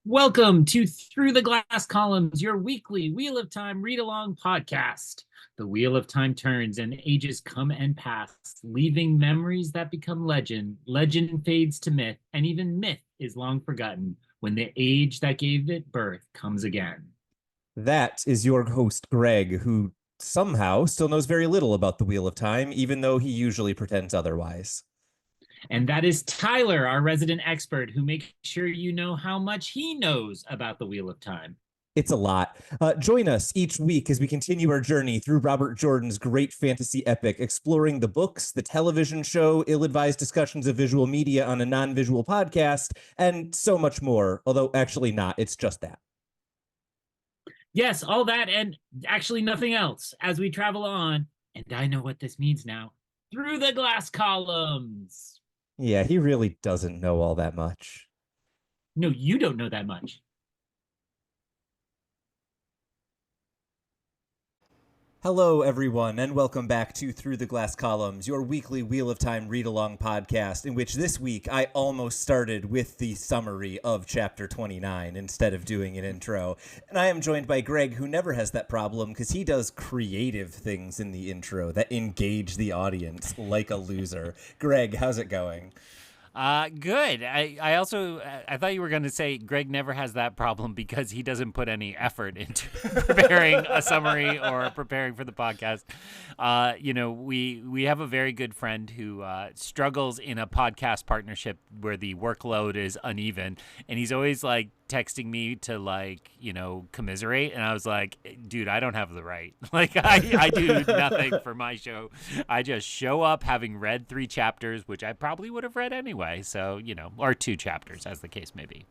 Welcome to Through the Glass Columns, your weekly Wheel of Time read along podcast. The Wheel of Time turns and ages come and pass, leaving memories that become legend. Legend fades to myth, and even myth is long forgotten when the age that gave it birth comes again. That is your host, Greg, who somehow still knows very little about the Wheel of Time, even though he usually pretends otherwise. And that is Tylor, our resident expert, who makes sure you know how much he knows about the Wheel of Time. It's a lot. Join us each week as we continue our journey through Robert Jordan's great fantasy epic, exploring the books, the television show, ill-advised discussions of visual media on a non-visual podcast, and so much more. Although actually not, it's just that. Yes, all that and actually nothing else as we travel on, and I know what this means now, through the glass columns. Yeah, he really doesn't know all that much. No, you don't know that much. Hello, everyone, and welcome back to Through the Glass Columns, your weekly Wheel of Time read-along podcast, in which this week I almost started with the summary of Chapter 29 instead of doing an intro. And I am joined by Greg, who never has that problem because he does creative things in the intro that engage the audience like a loser. Greg, how's it going? Good. I also I thought you were going to say Greg never has that problem because he doesn't put any effort into preparing a summary or preparing for the podcast. We have a very good friend who struggles in a podcast partnership where the workload is uneven, and he's always like texting me to commiserate, and I was like, dude, I don't have the right. I do nothing for my show. I just show up having read 3 chapters, which I probably would have read anyway. So, or 2 chapters as the case may be.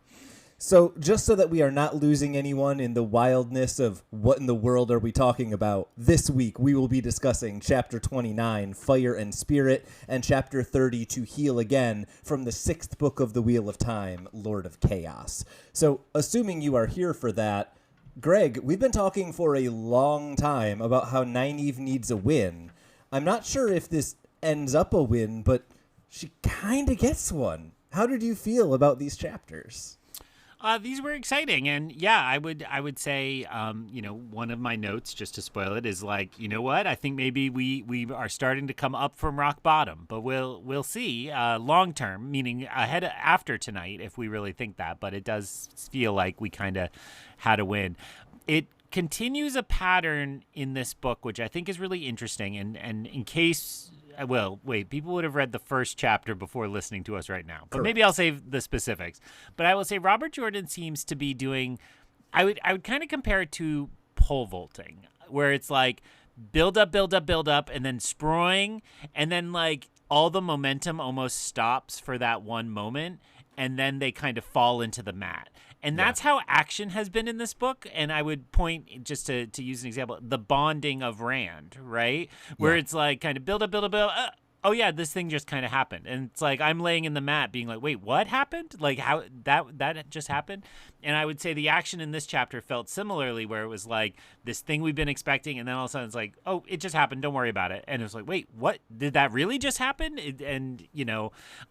So just so that we are not losing anyone in the wildness of what in the world are we talking about, this week we will be discussing Chapter 29, Fire and Spirit, and Chapter 30, To Heal Again, from the 6th book of the Wheel of Time, Lord of Chaos. So assuming you are here for that, Greg, we've been talking for a long time about how Nynaeve needs a win. I'm not sure if this ends up a win, but she kind of gets one. How did you feel about these chapters? These were exciting, and yeah, I would say, one of my notes, just to spoil it, is like, you know what? I think maybe we are starting to come up from rock bottom, but we'll see. Long term, meaning after tonight, if we really think that, but it does feel like we kind of had a win. It continues a pattern in this book, which I think is really interesting, and in case. Well, wait, people would have read the first chapter before listening to us right now. But maybe I'll save the specifics. But I will say Robert Jordan seems to be doing, I would kind of compare it to pole vaulting, where it's like build up, and then sproing, and then like all the momentum almost stops for that one moment, and then they kind of fall into the mat. And that's how action has been in this book. And I would point, just to use an example, the bonding of Rand, right? Where it's like kind of build up. Oh, yeah, this thing just kind of happened. And it's like I'm laying in the mat being like, wait, what happened? Like how that just happened? And I would say the action in this chapter felt similarly, where it was like this thing we've been expecting. And then all of a sudden it's like, oh, it just happened. Don't worry about it. And it was like, wait, what? Did that really just happen?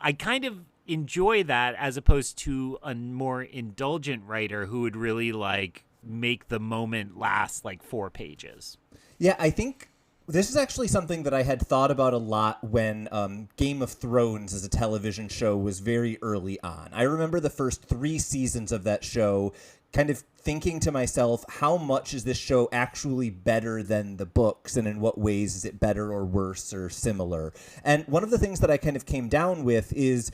I kind of enjoy that as opposed to a more indulgent writer who would really like make the moment last like 4 pages. Yeah, I think this is actually something that I had thought about a lot when Game of Thrones as a television show was very early on. I remember the first 3 seasons of that show kind of thinking to myself, how much is this show actually better than the books, and in what ways is it better or worse or similar? And one of the things that I kind of came down with is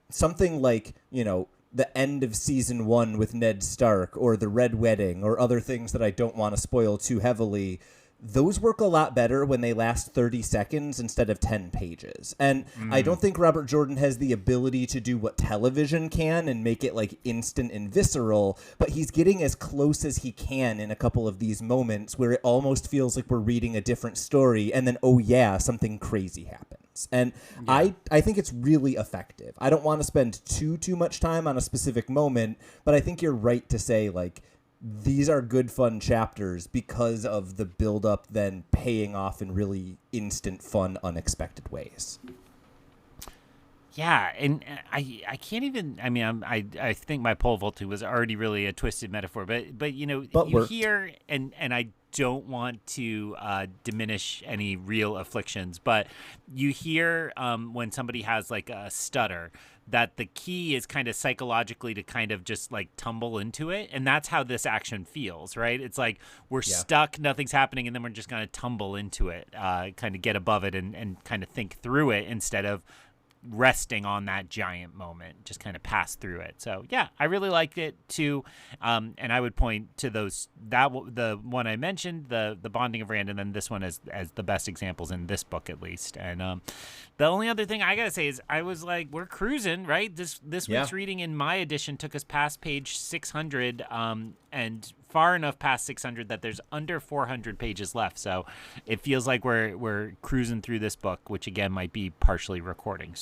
something like, the end of season 1 with Ned Stark, or the Red Wedding, or other things that I don't want to spoil too heavily. Those work a lot better when they last 30 seconds instead of 10 pages. And I don't think Robert Jordan has the ability to do what television can and make it like instant and visceral, but he's getting as close as he can in a couple of these moments where it almost feels like we're reading a different story, and then, oh yeah, something crazy happens. And I think it's really effective. I don't want to spend too much time on a specific moment, but I think you're right to say, like, these are good, fun chapters because of the build-up then paying off in really instant, fun, unexpected ways. Yeah, and I can't even. I mean, I think my pole vaulting was already really a twisted metaphor, but But you worked. hear and I don't want to diminish any real afflictions, but you hear when somebody has like a stutter that the key is kind of psychologically to kind of just like tumble into it, and that's how this action feels, right? It's like we're stuck, nothing's happening, and then we're just going to tumble into it, kind of get above it and kind of think through it instead of resting on that giant moment, just kind of pass through it. So yeah, I really liked it too, and I would point to those the one I mentioned, the bonding of Rand, and then this one as the best examples in this book at least. And the only other thing I gotta say is I was like, we're cruising, right? This week's reading in my edition took us past page 600, and far enough past 600 that there's under 400 pages left. So it feels like we're cruising through this book, which again might be partially recording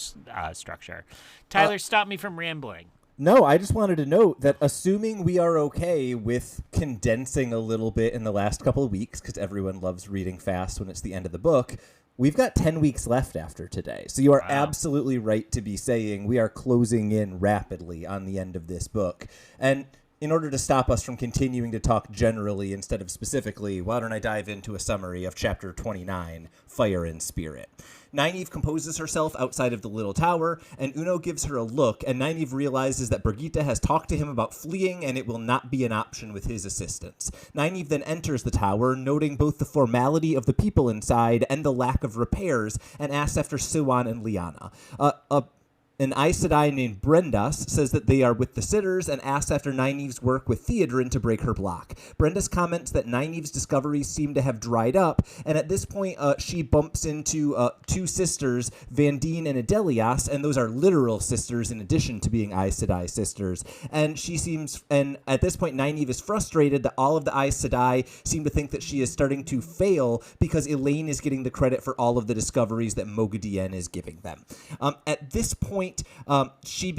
structure. Tyler, stop me from rambling. No, I just wanted to note that assuming we are okay with condensing a little bit in the last couple of weeks, because everyone loves reading fast when it's the end of the book, we've got 10 weeks left after today. So you are absolutely right to be saying we are closing in rapidly on the end of this book. And in order to stop us from continuing to talk generally instead of specifically, why don't I dive into a summary of Chapter 29, Fire and Spirit. Nynaeve composes herself outside of the little tower, and Uno gives her a look, and Nynaeve realizes that Brigitte has talked to him about fleeing, and it will not be an option with his assistance. Nynaeve then enters the tower, noting both the formality of the people inside and the lack of repairs, and asks after Siuan and Leane. An Aes Sedai named Brendas says that they are with the Sitters and asks after Nynaeve's work with Theodrin to break her block. Brendas comments that Nynaeve's discoveries seem to have dried up, and at this point she bumps into two sisters, Vandene and Adelias, and those are literal sisters in addition to being Aes Sedai sisters. And at this point Nynaeve is frustrated that all of the Aes Sedai seem to think that she is starting to fail because Elaine is getting the credit for all of the discoveries that Moghedien is giving them. At this point, she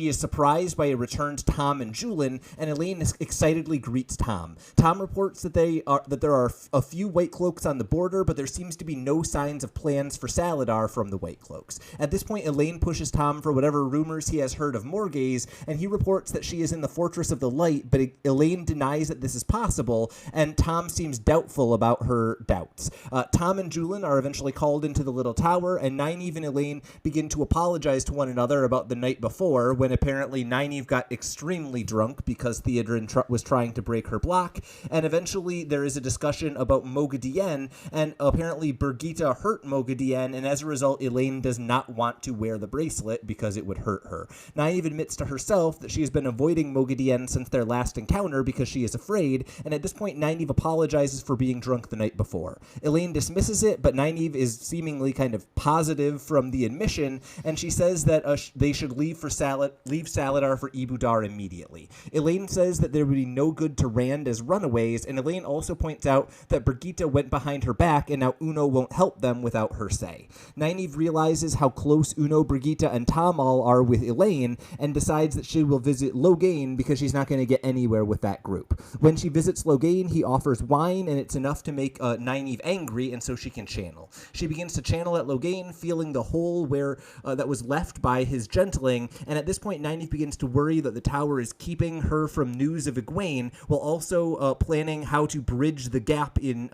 is surprised by a returned Tom and Julian, and Elaine excitedly greets Tom. Tom reports that there are a few White Cloaks on the border, but there seems to be no signs of plans for Salidar from the White Cloaks. At this point, Elaine pushes Tom for whatever rumors he has heard of Morgaze, and he reports that she is in the Fortress of the Light, but Elaine denies that this is possible, and Tom seems doubtful about her doubts. Tom and Julian are eventually called into the little tower, and Nynaeve and Elaine begin to apologize to one another about the night before, when apparently Nynaeve got extremely drunk because Theodrin was trying to break her block, and eventually there is a discussion about Moghedien, and apparently Brigitte hurt Moghedien, and as a result Elaine does not want to wear the bracelet because it would hurt her. Nynaeve admits to herself that she has been avoiding Moghedien since their last encounter because she is afraid, and at this point Nynaeve apologizes for being drunk the night before. Elaine dismisses it, but Nynaeve is seemingly kind of positive from the admission, and she says that they should leave Salidar for Ibudar immediately. Elaine says that there would be no good to Rand as runaways, and Elaine also points out that Brigitte went behind her back, and now Uno won't help them without her say. Nynaeve realizes how close Uno, Brigitte, and Tom all are with Elaine, and decides that she will visit Logain because she's not going to get anywhere with that group. When she visits Logain, he offers wine, and it's enough to make Nynaeve angry, and so she can channel. She begins to channel at Logain, feeling the hole where that was left by his gentling, and at this point Nynaeve begins to worry that the tower is keeping her from news of Egwene, while also planning how to bridge the gap in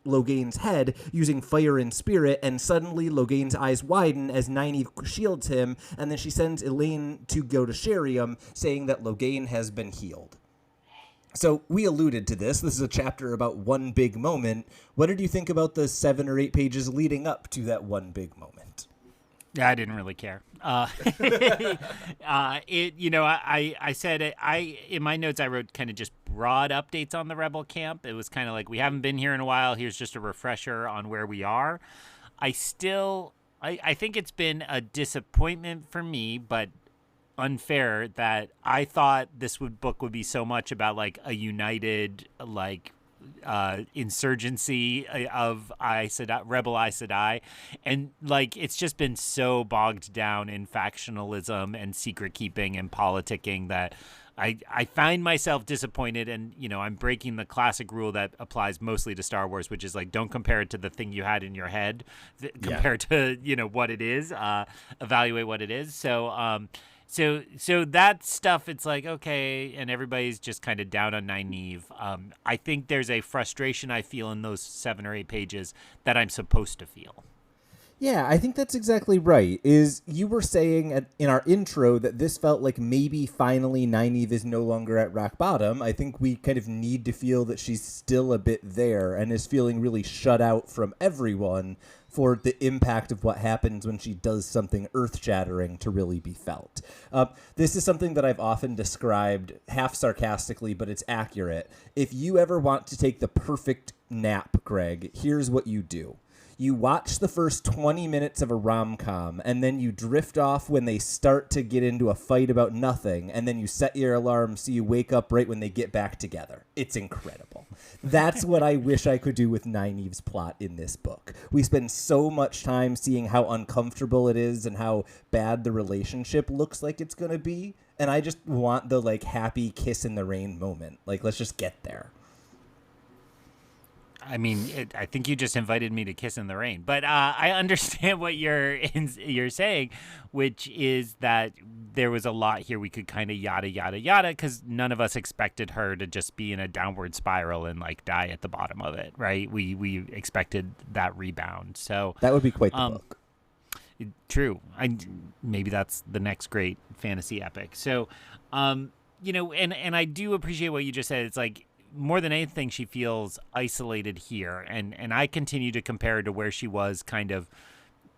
Logain's head using Fire and Spirit, and suddenly Logain's eyes widen as Nynaeve shields him, and then she sends Elaine to go to Sheriam, saying that Logain has been healed. So we alluded to this. This is a chapter about one big moment. What did you think about the 7 or 8 pages leading up to that one big moment? Yeah, I didn't really care. I said it. In my notes I wrote kind of just broad updates on the Rebel camp. It was kind of like, we haven't been here in a while. Here's just a refresher on where we are. I think it's been a disappointment for me, but unfair, that I thought this book would be so much about like a united, like insurgency of Rebel Aes Sedai, and like it's just been so bogged down in factionalism and secret keeping and politicking that I find myself disappointed, and I'm breaking the classic rule that applies mostly to Star Wars, which is like don't compare it to the thing you had in your head, compare to what it is, evaluate what it is. So that stuff, it's like, okay, and everybody's just kind of down on Nynaeve. I think there's a frustration I feel in those 7 or 8 pages that I'm supposed to feel. Yeah, I think that's exactly right. You were saying in our intro that this felt like maybe finally Nynaeve is no longer at rock bottom. I think we kind of need to feel that she's still a bit there and is feeling really shut out from everyone for the impact of what happens when she does something earth-shattering to really be felt. This is something that I've often described half sarcastically, but it's accurate. If you ever want to take the perfect nap, Greg, here's what you do. You watch the first 20 minutes of a rom-com, and then you drift off when they start to get into a fight about nothing, and then you set your alarm so you wake up right when they get back together. It's incredible. That's what I wish I could do with Nynaeve's plot in this book. We spend so much time seeing how uncomfortable it is and how bad the relationship looks like it's going to be, and I just want the, happy kiss in the rain moment. Let's just get there. I mean, I think you just invited me to kiss in the rain, but I understand what you're saying, which is that there was a lot here we could kind of yada, yada, yada, because none of us expected her to just be in a downward spiral and die at the bottom of it, right? We expected that rebound. So that would be quite the book. True. Maybe that's the next great fantasy epic. So, and I do appreciate what you just said. It's like, more than anything, she feels isolated here. And I continue to compare her to where she was kind of,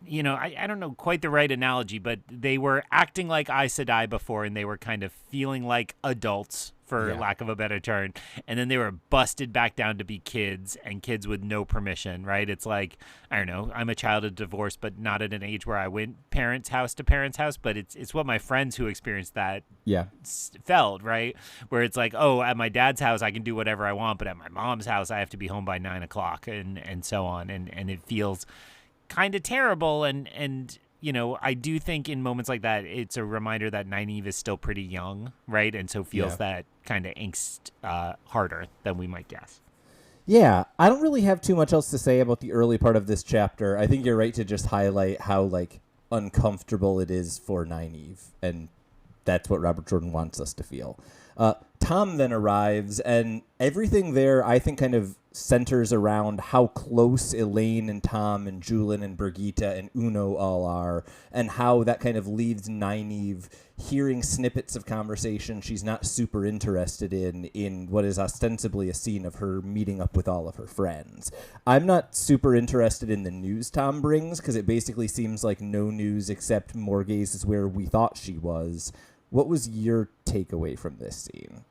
I don't know quite the right analogy, but they were acting like Aes Sedai before, and they were kind of feeling like adults, for lack of a better term. And then they were busted back down to be kids, and kids with no permission, right? It's like, I don't know, I'm a child of divorce, but not at an age where I went parents' house to parents' house, but it's what my friends who experienced that felt, right? Where it's like, oh, at my dad's house, I can do whatever I want, but at my mom's house, I have to be home by 9 o'clock and so on. And it feels kind of terrible. And I do think in moments like that, it's a reminder that Nynaeve is still pretty young, right? And so feels that kind of angst harder than we might guess. Yeah, I don't really have too much else to say about the early part of this chapter. I think you're right to just highlight how, uncomfortable it is for Nynaeve, and that's what Robert Jordan wants us to feel. Tom then arrives, and everything there, I think, kind of centers around how close Elaine and Tom and Julian and Brigitte and Uno all are, and how that kind of leaves Nynaeve hearing snippets of conversation she's not super interested in what is ostensibly a scene of her meeting up with all of her friends. I'm not super interested in the news Tom brings, because it basically seems like no news except Morgase is where we thought she was. What was your takeaway from this scene?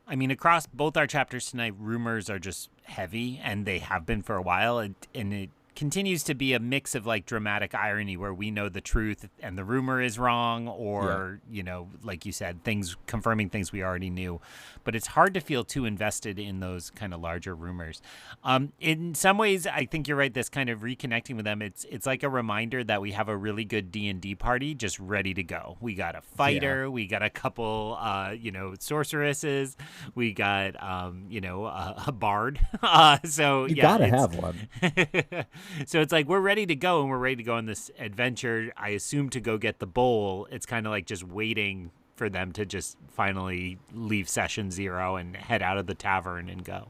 I mean, across both our chapters tonight, rumors are just heavy, and they have been for a while, and it continues to be a mix of dramatic irony where we know the truth and the rumor is wrong, or like you said, things confirming things we already knew. But it's hard to feel too invested in those kind of larger rumors. In some ways, I think you're right. This kind of reconnecting with them, it's like a reminder that we have a really good D&D party just ready to go. We got a fighter, we got a couple sorceresses, we got a bard. So you gotta have one. So it's like we're ready to go, and we're ready to go on this adventure, I assume, to go get the bowl. It's kind of like just waiting for them to just finally leave session 0 and head out of the tavern and go.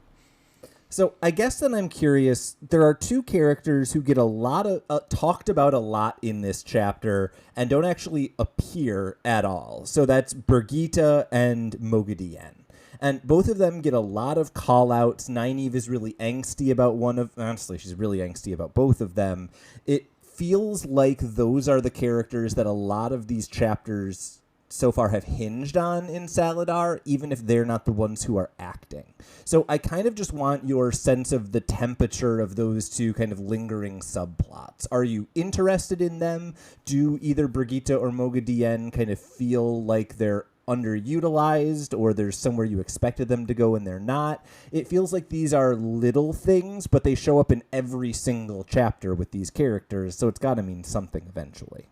So I guess then I'm curious, there are two characters who get a lot of talked about a lot in this chapter and don't actually appear at all. So that's Brigitte and Moghedien. And both of them get a lot of call-outs. Nynaeve is really angsty about honestly, she's really angsty about both of them. It feels like those are the characters that a lot of these chapters so far have hinged on in Salidar, even if they're not the ones who are acting. So I kind of just want your sense of the temperature of those two kind of lingering subplots. Are you interested in them? Do either Brigitte or Moghedien kind of feel like they're underutilized, or there's somewhere you expected them to go and they're not. It feels like these are little things, but they show up in every single chapter with these characters, so it's got to mean something eventually.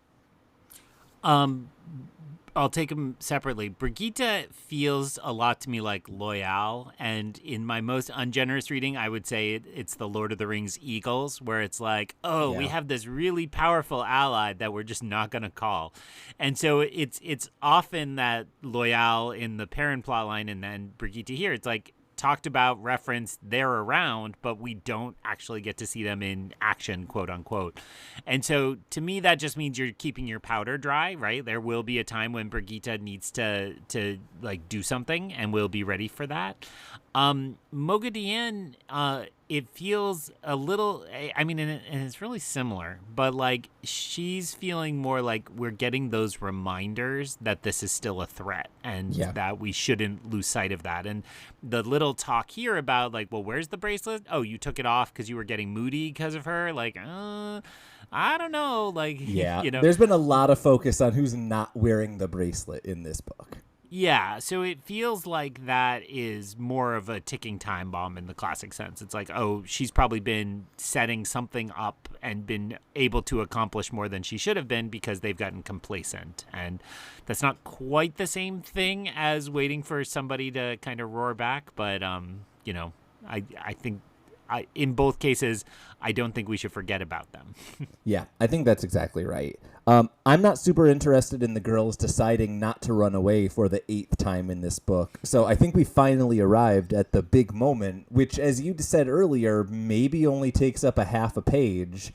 I'll take them separately. Brigitte feels a lot to me like Loyal, and in my most ungenerous reading, I would say it's the Lord of the Rings Eagles, where it's like, we have this really powerful ally that we're just not going to call. And so it's often that Loyal in the Perrin plotline, and then Brigitte here, it's like talked about, referenced, they're around, but we don't actually get to see them in action, quote unquote. And so to me, that just means you're keeping your powder dry, right? There will be a time when Brigitte needs to like do something, and we'll be ready for that. Moghedien, it feels a little, I mean, and it's really similar, but like she's feeling more like we're getting those reminders that this is still a threat, and that we shouldn't lose sight of that. And the little talk here about like, well, where's the bracelet? Oh, you took it off because you were getting moody because of her. Like, I don't know. Like, there's been a lot of focus on who's not wearing the bracelet in this book. Yeah, so it feels like that is more of a ticking time bomb in the classic sense. It's like, oh, she's probably been setting something up and been able to accomplish more than she should have been because they've gotten complacent. And that's not quite the same thing as waiting for somebody to kind of roar back. But, I think in both cases, I don't think we should forget about them. Yeah, I think that's exactly right. I'm not super interested in the girls deciding not to run away for the 8th time in this book. So I think we finally arrived at the big moment, which, as you said earlier, maybe only takes up a half a page.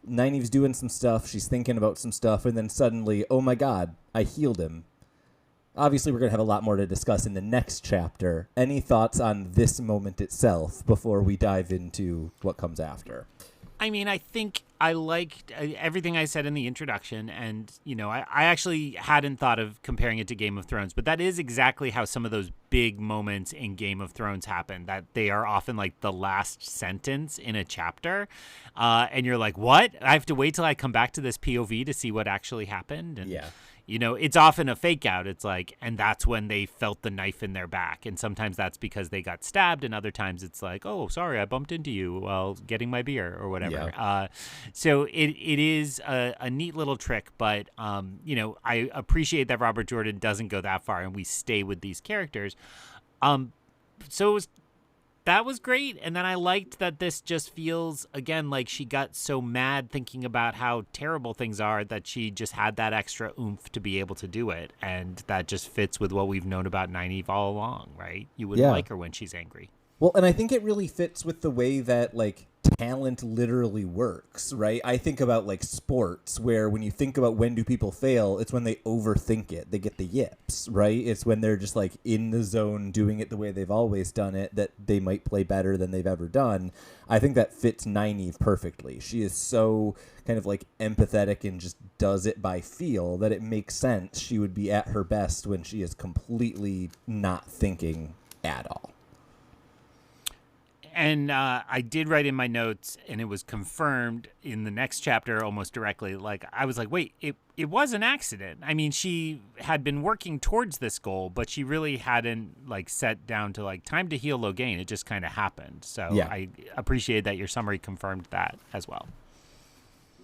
Nynaeve's doing some stuff, she's thinking about some stuff, and then suddenly, oh my god, I healed him. Obviously, we're going to have a lot more to discuss in the next chapter. Any thoughts on this moment itself before we dive into what comes after? I mean, I think I liked everything I said in the introduction, and, I actually hadn't thought of comparing it to Game of Thrones, but that is exactly how some of those big moments in Game of Thrones happen, that they are often like the last sentence in a chapter, and you're like, what? I have to wait till I come back to this POV to see what actually happened? And it's often a fake out. It's like, and that's when they felt the knife in their back. And sometimes that's because they got stabbed. And other times it's like, oh, sorry, I bumped into you while getting my beer or whatever. Yeah. So it is a neat little trick. But, I appreciate that Robert Jordan doesn't go that far and we stay with these characters. So that was great. And then I liked that this just feels, again, like she got so mad thinking about how terrible things are that she just had that extra oomph to be able to do it. And that just fits with what we've known about Nynaeve all along, right? You wouldn't like her when she's angry. Well, and I think it really fits with the way that, like, talent literally works, right? I think about, like, sports, where when you think about when do people fail, it's when they overthink it. They get the yips, right? It's when they're just, like, in the zone doing it the way they've always done it that they might play better than they've ever done. I think that fits Nynaeve perfectly. She is so kind of, like, empathetic and just does it by feel that it makes sense she would be at her best when she is completely not thinking at all. And I did write in my notes, and it was confirmed in the next chapter almost directly. Like, I was like, wait, it was an accident. I mean, she had been working towards this goal, but she really hadn't, like, set down to, like, time to heal Logain. It just kind of happened. So I appreciate that your summary confirmed that as well.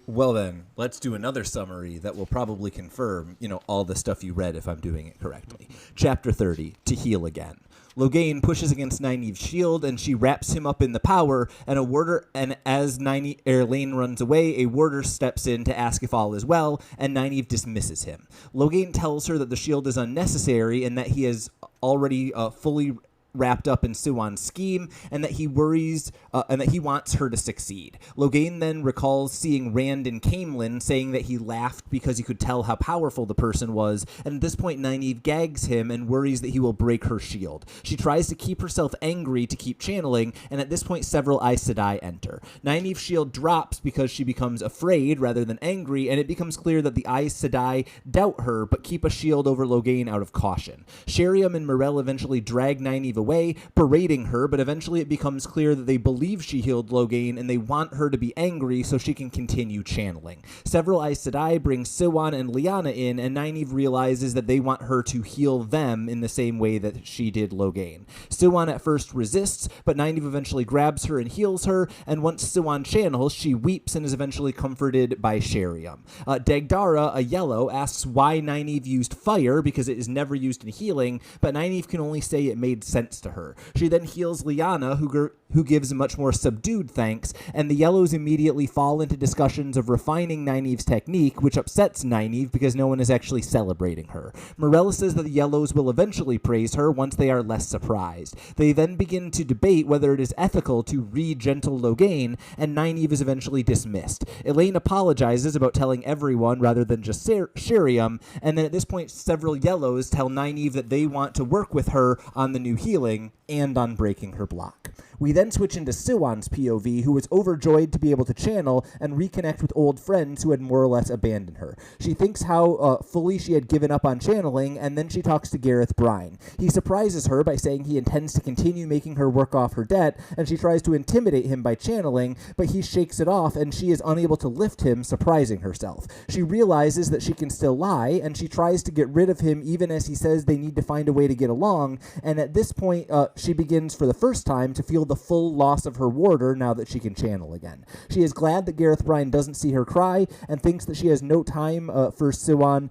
Well, then, let's do another summary that will probably confirm, all the stuff you read if I'm doing it correctly. Chapter 30, To Heal Again. Logain pushes against Nynaeve's shield, and she wraps him up in the power, and as Leane runs away, a warder steps in to ask if all is well, and Nynaeve dismisses him. Logain tells her that the shield is unnecessary and that he is already fully wrapped up in Siuan's scheme, and that he worries and that he wants her to succeed. Logain then recalls seeing Rand in Caemlyn, saying that he laughed because he could tell how powerful the person was, and at this point Nynaeve gags him and worries that he will break her shield. She tries to keep herself angry to keep channeling, and at this point several Aes Sedai enter. Nynaeve's shield drops because she becomes afraid rather than angry, and it becomes clear that the Aes Sedai doubt her but keep a shield over Logain out of caution. Sheriam and Morel eventually drag Nynaeve away, berating her, but eventually it becomes clear that they believe she healed Logain and they want her to be angry so she can continue channeling. Several Aes Sedai bring Siuan and Leane in, and Nynaeve realizes that they want her to heal them in the same way that she did Logain. Siuan at first resists, but Nynaeve eventually grabs her and heals her, and once Siuan channels, she weeps and is eventually comforted by Sheriam. Dagdara, a yellow, asks why Nynaeve used fire because it is never used in healing, but Nynaeve can only say it made sense to her. She then heals Lyanna, who gives a much more subdued thanks, and the yellows immediately fall into discussions of refining Nynaeve's technique, which upsets Nynaeve because no one is actually celebrating her. Morella says that the yellows will eventually praise her once they are less surprised. They then begin to debate whether it is ethical to re-gentle Logain, and Nynaeve is eventually dismissed. Elaine apologizes about telling everyone rather than just Sheriam, and then at this point several yellows tell Nynaeve that they want to work with her on the new healing and on breaking her block. We then switch into Siuan's POV, who was overjoyed to be able to channel and reconnect with old friends who had more or less abandoned her. She thinks how fully she had given up on channeling, and then she talks to Gareth Bryne. He surprises her by saying he intends to continue making her work off her debt, and she tries to intimidate him by channeling, but he shakes it off, and she is unable to lift him, surprising herself. She realizes that she can still lie, and she tries to get rid of him even as he says they need to find a way to get along, and at this point, she begins for the first time to feel the full loss of her warder now that she can channel again. She is glad that Gareth Bryne doesn't see her cry and thinks that she has no time for Siuan.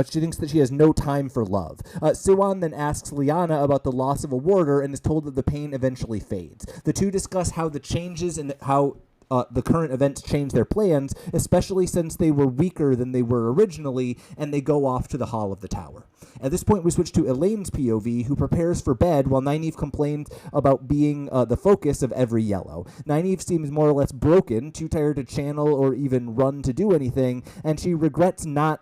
She thinks that she has no time for love. Siuan then asks Lyanna about the loss of a warder and is told that the pain eventually fades. The two discuss how the changes and how the current events change their plans, especially since they were weaker than they were originally, and they go off to the Hall of the Tower. At this point, we switch to Elaine's POV, who prepares for bed while Nynaeve complains about being the focus of every yellow. Nynaeve seems more or less broken, too tired to channel or even run to do anything, and she regrets not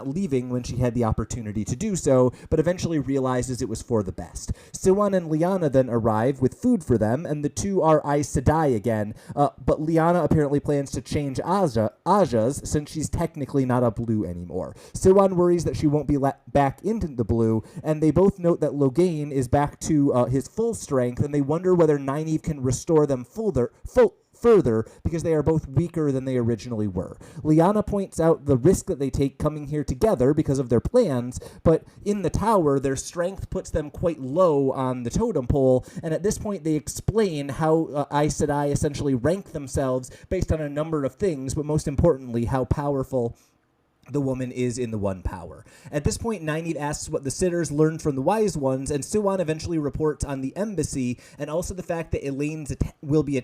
leaving when she had the opportunity to do so, but eventually realizes it was for the best. Siuan and Lyanna then arrive with food for them, and the two are Aes Sedai again, but Lyanna apparently plans to change Aja's since she's technically not a blue anymore. Siuan worries that she won't be let back into the blue, and they both note that Logain is back to his full strength, and they wonder whether Nynaeve can restore them further because they are both weaker than they originally were. Lyanna points out the risk that they take coming here together because of their plans, but in the tower, their strength puts them quite low on the totem pole, and at this point they explain how Aes Sedai essentially rank themselves based on a number of things, but most importantly, how powerful the woman is in the one power. At this point, Nynaeve asks what the sitters learned from the wise ones, and Siuan eventually reports on the embassy and also the fact that Egwene will be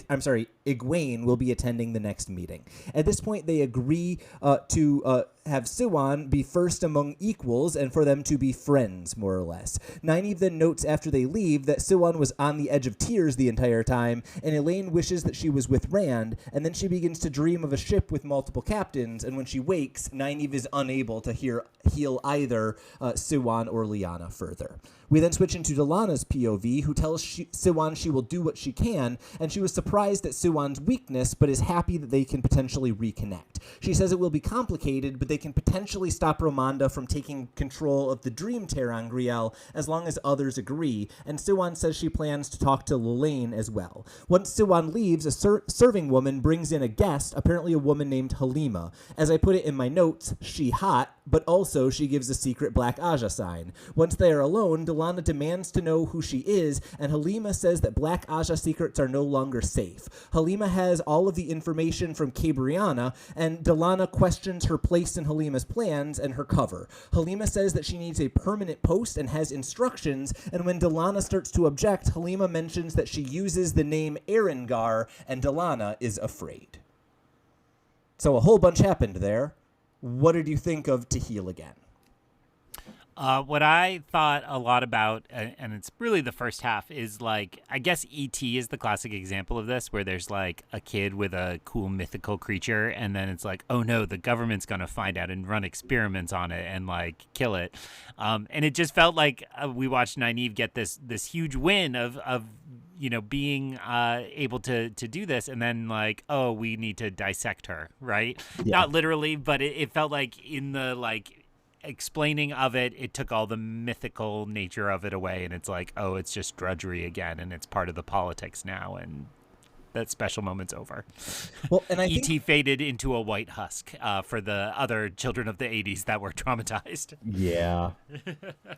attending the next meeting. At this point, they agree to have Siuan be first among equals and for them to be friends, more or less. Nynaeve then notes after they leave that Siuan was on the edge of tears the entire time, and Elaine wishes that she was with Rand, and then she begins to dream of a ship with multiple captains, and when she wakes, Nynaeve is unable to heal either Siuan or Lyanna further. We then switch into Delana's POV, who tells Siuan she will do what she can, and she was surprised at Siuan's weakness, but is happy that they can potentially reconnect. She says it will be complicated, but they can potentially stop Romanda from taking control of the Dream ter'angreal as long as others agree, and Siuan says she plans to talk to Lelaine as well. Once Siuan leaves, a serving woman brings in a guest, apparently a woman named Halima. As I put it in my notes, she hot, but also she gives a secret Black Aja sign. Once they are alone, Delana demands to know who she is, and Halima says that Black Aja secrets are no longer safe. Halima has all of the information from Cabriana, and Delana questions her place in Halima's plans and her cover. Halima says that she needs a permanent post and has instructions, and when Delana starts to object, Halima mentions that she uses the name Erengar, and Delana is afraid. So a whole bunch happened there. What did you think of To Heal Again? What I thought a lot about, and it's really the first half, is like, I guess E.T. is the classic example of this, where there's like a kid with a cool mythical creature, and then it's like, oh no, the government's going to find out and run experiments on it and like kill it. And it just felt like we watched Nynaeve get this huge win of being able to do this, and then like, oh, we need to dissect her, right? Yeah. Not literally, but it felt like in the like explaining of it, it took all the mythical nature of it away, and it's like, oh, it's just drudgery again, and it's part of the politics now, and that special moment's over. Well, and I E.T. think faded into a white husk for the other children of the 80s that were traumatized. yeah,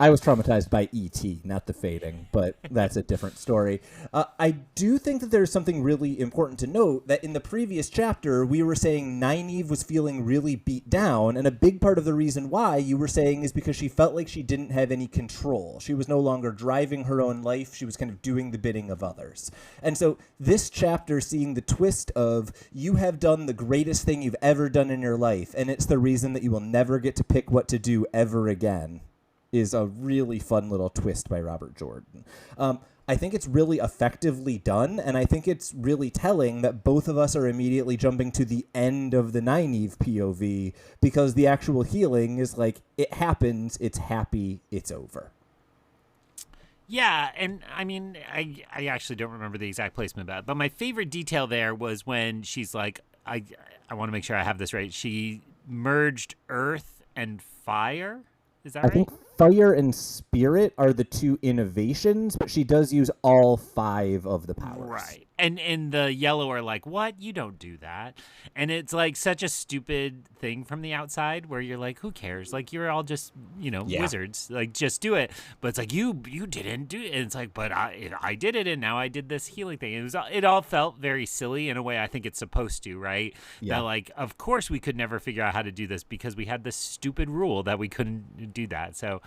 I was traumatized by E.T., not the fading, but that's a different story. I do think that there's something really important to note that in the previous chapter, we were saying Nynaeve was feeling really beat down, and a big part of the reason why you were saying is because she felt like she didn't have any control. She was no longer driving her own life. She was kind of doing the bidding of others. And so this chapter, seeing the twist of you have done the greatest thing you've ever done in your life, and it's the reason that you will never get to pick what to do ever again, is a really fun little twist by Robert Jordan. I think it's really effectively done, and I think it's really telling that both of us are immediately jumping to the end of the Nynaeve POV, because the actual healing is like, it happens, it's happy, it's over. Yeah, and I mean, I actually don't remember the exact placement of that, but my favorite detail there was when she's like, I want to make sure I have this right. She merged earth and fire. Is that right? I think fire and spirit are the two innovations, but she does use all 5 of the powers. Right. And the yellow are like, what? You don't do that. And it's like such a stupid thing from the outside where you're like, who cares? Like, you're all just, wizards. Like, just do it. But it's like, you didn't do it. And it's like, but I did it, and now I did this healing thing. It all felt very silly in a way I think it's supposed to, right? Yeah. That, like, of course we could never figure out how to do this because we had this stupid rule that we couldn't do that. So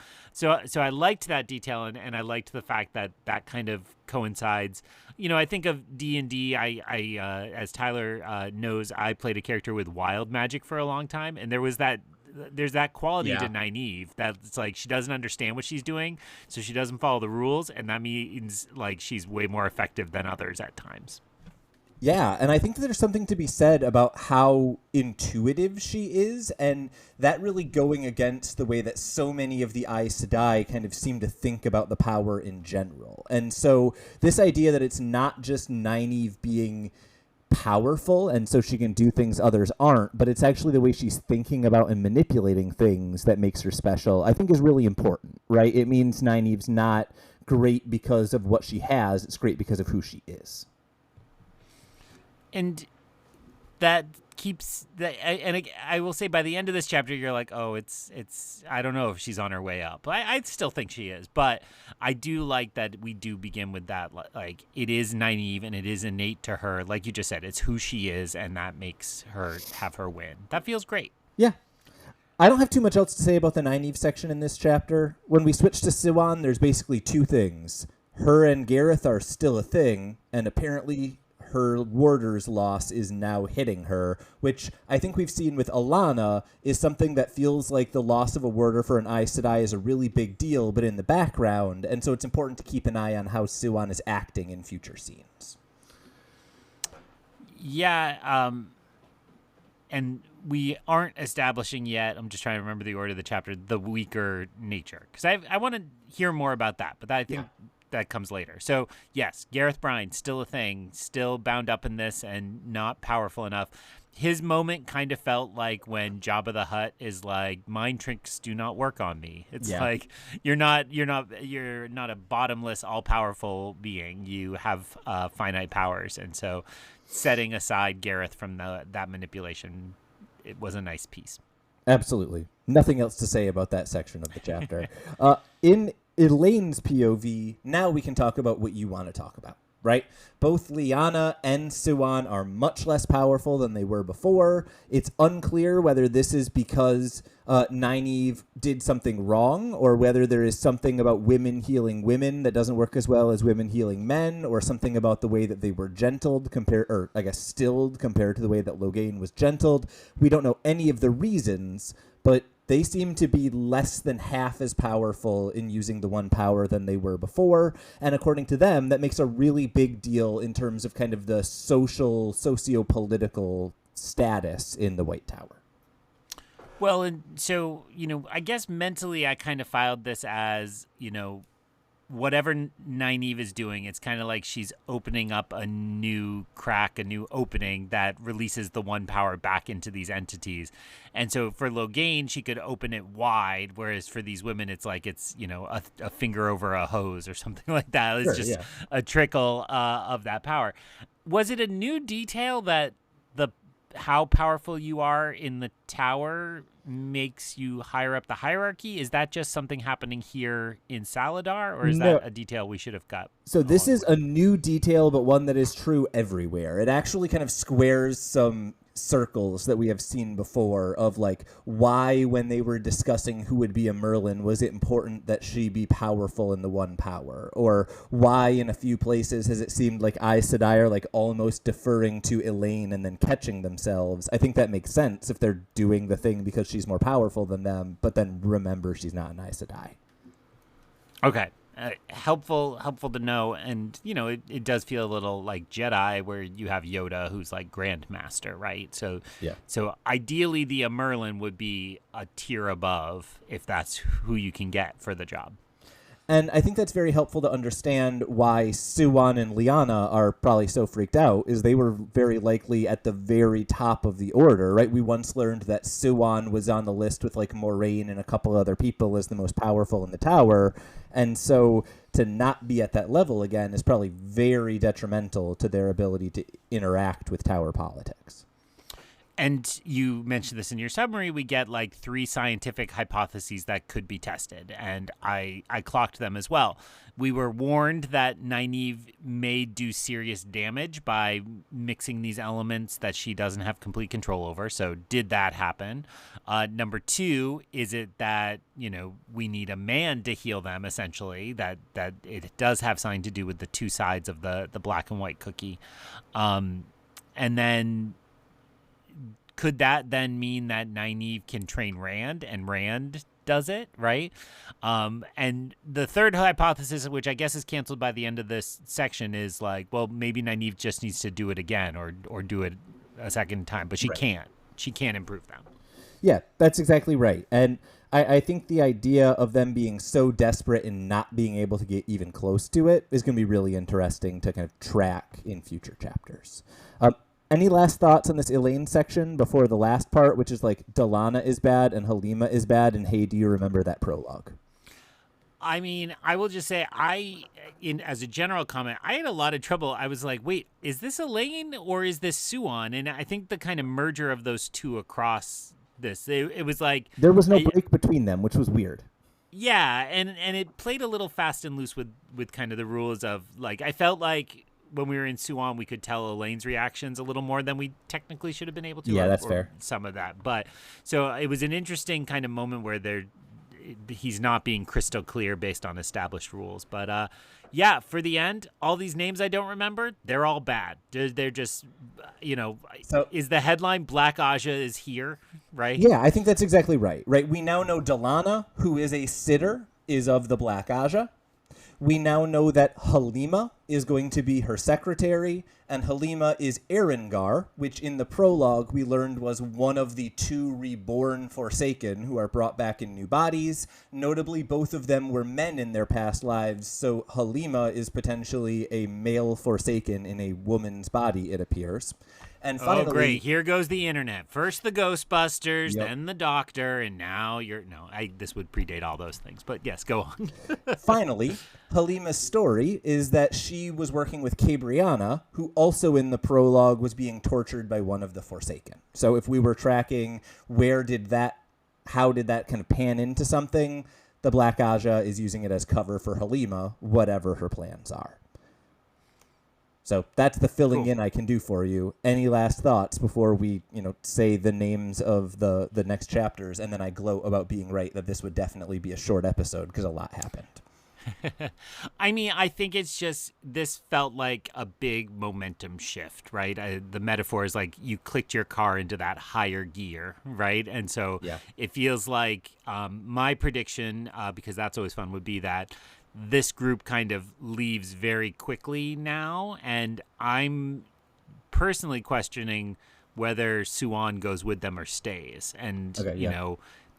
I liked that detail, and I liked the fact that that kind of coincides. I think of D&D. I as Tylor knows, I played a character with wild magic for a long time, and there's that quality to Nynaeve that it's like she doesn't understand what she's doing, so she doesn't follow the rules, and that means like she's way more effective than others at times. Yeah, and I think that there's something to be said about how intuitive she is, and that really going against the way that so many of the Aes Sedai kind of seem to think about the power in general. And so this idea that it's not just Nynaeve being powerful and so she can do things others aren't, but it's actually the way she's thinking about and manipulating things that makes her special, I think is really important, right? It means Nynaeve's not great because of what she has, it's great because of who she is. And that keeps that, and I will say by the end of this chapter, you're like, oh, it's. I don't know if she's on her way up. I still think she is, but I do like that we do begin with that. Like, it is Nynaeve and it is innate to her. Like you just said, it's who she is, and that makes her have her win. That feels great. Yeah. I don't have too much else to say about the Nynaeve section in this chapter. When we switch to Siuan, there's basically 2 things. Her and Gareth are still a thing, and apparently her warder's loss is now hitting her, which I think we've seen with Alana is something that feels like the loss of a warder for an Aes Sedai is a really big deal, but in the background, and so it's important to keep an eye on how Siuan is acting in future scenes. Yeah, and we aren't establishing yet, I'm just trying to remember the order of the chapter, the weaker nature, because I want to hear more about that, but I think that comes later. So yes, Gareth Bryne, still a thing, still bound up in this and not powerful enough. His moment kind of felt like when Jabba the Hutt is like, mind tricks do not work on me. It's like, you're not a bottomless, all powerful being. You have finite powers. And so setting aside Gareth from that manipulation, it was a nice piece. Absolutely. Nothing else to say about that section of the chapter. In Elaine's POV, now we can talk about what you want to talk about, right? Both Lyanna and Siuan are much less powerful than they were before. It's unclear whether this is because Nynaeve did something wrong, or whether there is something about women healing women that doesn't work as well as women healing men, or something about the way that they were stilled compared to the way that Logain was gentled. We don't know any of the reasons, but they seem to be less than half as powerful in using the one power than they were before. And according to them, that makes a really big deal in terms of kind of the socio-political status in the White Tower. Well, and so, I guess mentally I kind of filed this as, whatever Nynaeve is doing, it's kind of like she's opening up a new crack, a new opening that releases the one power back into these entities. And so for Logain, she could open it wide, whereas for these women, it's like it's, a finger over a hose or something like that. It's just a trickle of that power. Was it a new detail that how powerful you are in the tower makes you higher up the hierarchy? Is that just something happening here in Salidar, or is that a detail we should have got? So this is a new detail, but one that is true everywhere. It actually kind of squares some circles that we have seen before of like why when they were discussing who would be a Merlin was it important that she be powerful in the one power, or why in a few places has it seemed like Aes Sedai are like almost deferring to Elaine and then catching themselves. I think that makes sense if they're doing the thing because she's more powerful than them, but then remember she's not an Aes Sedai. Okay. Helpful to know. And, it does feel a little like Jedi where you have Yoda who's like Grandmaster, right? So ideally the Merlin would be a tier above if that's who you can get for the job. And I think that's very helpful to understand why Siuan and Leane are probably so freaked out, is they were very likely at the very top of the order, right? We once learned that Siuan was on the list with like Moraine and a couple other people as the most powerful in the tower. And so to not be at that level again is probably very detrimental to their ability to interact with tower politics. And you mentioned this in your summary, we get like 3 scientific hypotheses that could be tested, and I clocked them as well. We were warned that Nynaeve may do serious damage by mixing these elements that she doesn't have complete control over, so did that happen? Number 2, is it that, we need a man to heal them, essentially, that it does have something to do with the 2 sides of the black and white cookie? And then could that then mean that Nynaeve can train Rand and Rand does it, right? And the third hypothesis, which I guess is canceled by the end of this section, is like, well, maybe Nynaeve just needs to do it again or do it a second time, but she can't. She can't improve them. Yeah, that's exactly right. And I think the idea of them being so desperate and not being able to get even close to it is going to be really interesting to kind of track in future chapters. Any last thoughts on this Elaine section before the last part, which is like Delana is bad and Halima is bad, and hey, do you remember that prologue? I mean, I will just say as a general comment, I had a lot of trouble. I was like, wait, is this Elaine or is this Siuan? And I think the kind of merger of those two across this, it was like... There was no break between them, which was weird. Yeah, and it played a little fast and loose with kind of the rules of, like, I felt like when we were in Siuan, we could tell Elaine's reactions a little more than we technically should have been able to. Yeah, that's fair. Some of that. But so it was an interesting kind of moment where he's not being crystal clear based on established rules. But yeah, for the end, all these names I don't remember, they're all bad. They're just, so, is the headline Black Aja is here, right? Yeah, I think that's exactly right. Right. We now know Delana, who is a sitter, is of the Black Aja. We now know that Halima is going to be her secretary, and Halima is Erengar, which in the prologue we learned was one of the 2 reborn Forsaken who are brought back in new bodies. Notably, both of them were men in their past lives, so Halima is potentially a male Forsaken in a woman's body, it appears. And finally, oh, great. Here goes the internet. First the Ghostbusters, then the Doctor, and now this would predate all those things. But yes, go on. Finally, Halima's story is that she was working with Cabriana, who also in the prologue was being tortured by one of the Forsaken. So if we were tracking how did that kind of pan into something, the Black Aja is using it as cover for Halima, whatever her plans are. So that's the filling in I can do for you. Any last thoughts before we, say the names of the next chapters, and then I gloat about being right that this would definitely be a short episode because a lot happened. I mean, I think it's just this felt like a big momentum shift, right? The metaphor is like you clicked your car into that higher gear, right? And so it feels like my prediction, because that's always fun, would be that this group kind of leaves very quickly now, and I'm personally questioning whether Siuan goes with them or stays. And,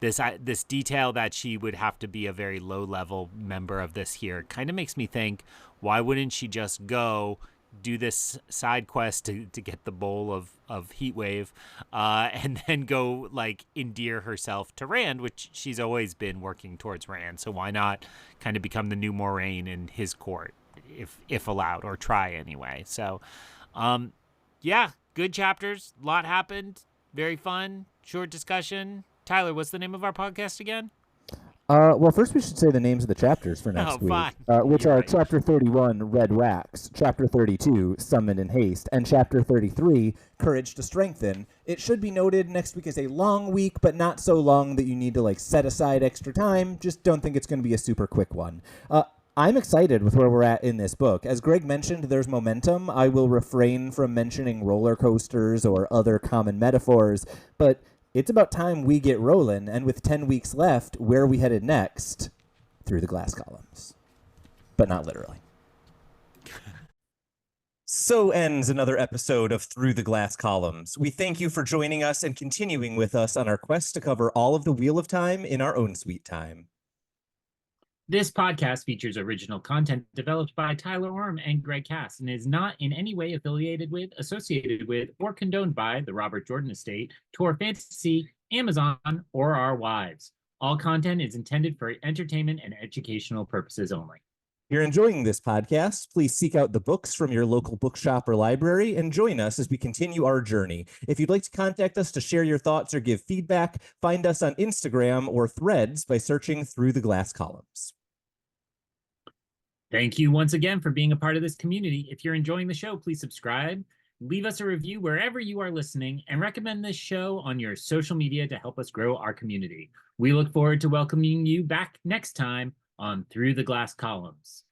this detail that she would have to be a very low level member of this here kind of makes me think, why wouldn't she just go do this side quest to get the bowl of heat wave, and then go like endear herself to Rand, which she's always been working towards Rand. So why not kind of become the new Moraine in his court, if allowed, or try anyway. So yeah, good chapters, a lot happened, very fun, short discussion. Tyler, what's the name of our podcast again? Well, first we should say the names of the chapters for next week, which You're are right. Chapter 31, Red Wax, Chapter 32, Summon in Haste, and Chapter 33, Courage to Strengthen. It should be noted next week is a long week, but not so long that you need to like set aside extra time. Just don't think it's going to be a super quick one. I'm excited with where we're at in this book. As Greg mentioned, there's momentum. I will refrain from mentioning roller coasters or other common metaphors, but it's about time we get rolling, and with 10 weeks left, where are we headed next? Through the glass columns. But not literally. So ends another episode of Through the Glass Columns. We thank you for joining us and continuing with us on our quest to cover all of the Wheel of Time in our own sweet time. This podcast features original content developed by Tylor Orm and Greg Cass and is not in any way affiliated with, associated with, or condoned by the Robert Jordan Estate, Tor Fantasy, Amazon, or our wives. All content is intended for entertainment and educational purposes only. If you're enjoying this podcast, please seek out the books from your local bookshop or library and join us as we continue our journey. If you'd like to contact us to share your thoughts or give feedback, find us on Instagram or Threads by searching Through the Glass Columns. Thank you once again for being a part of this community. If you're enjoying the show, please subscribe, leave us a review wherever you are listening, and recommend this show on your social media to help us grow our community. We look forward to welcoming you back next time on Through the Glass Columns.